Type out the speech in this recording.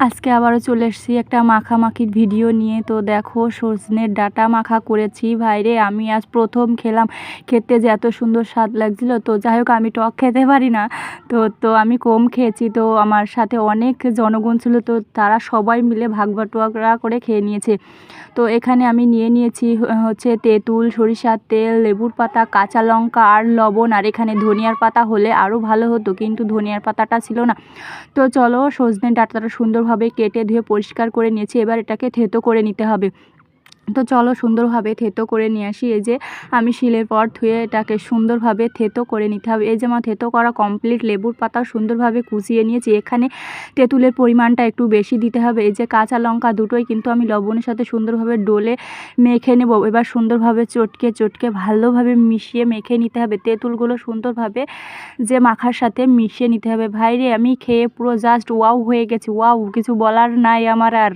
আজকে আবারও চলে এসেছি একটা মাখামাখির ভিডিও নিয়ে। তো দেখো সজনের ডাঁটা মাখা করেছি। ভাইরে আমি আজ প্রথম খেলাম, খেতে যে এত সুন্দর স্বাদ লাগছিল। তো যাই হোক, আমি টক খেতে পারি না, তো আমি কম খেয়েছি। তো আমার সাথে অনেক জনগণ ছিল, তো তারা সবাই মিলে ভাগ বাটোয়ারা করে খেয়ে নিয়েছে। তো এখানে আমি নিয়েছি হচ্ছে তেঁতুল, সরিষার তেল, লেবুর পাতা, কাঁচা লঙ্কা আর লবণ। আর এখানে ধনিয়ার পাতা হলে আরও ভালো হতো, কিন্তু ধনিয়ার পাতাটা ছিল না। তো চলো, সজনে ডাঁটাটা সুন্দরভাবে কেটে ধুয়ে পরিষ্কার করে নিয়েছি। এবার এটাকে থেতো করে নিতে হবে। তো চলো সুন্দরভাবে থেতো করে নিয়ে আসি। এই যে আমি শিলের পর ধুয়ে এটাকে সুন্দরভাবে থেতো করে নিতে হবে। এই যে আমার থেতো করা কমপ্লিট। লেবুর পাতা সুন্দরভাবে কুচিয়ে নিয়েছি। এখানে তেঁতুলের পরিমাণটা একটু বেশি দিতে হবে। এই যে কাঁচা লঙ্কা দুটোই কিন্তু আমি লবণের সাথে সুন্দরভাবে ডলে মেখে নেব। এবার সুন্দরভাবে চটকে ভালোভাবে মিশিয়ে মেখে নিতে হবে। তেঁতুলগুলো সুন্দরভাবে যে মাখার সাথে মিশিয়ে নিতে হবে। ভাইরে আমি খেয়ে পুরো জাস্ট ওয়াও হয়ে গেছি, ওয়াও, কিছু বলার নাই আমার আর।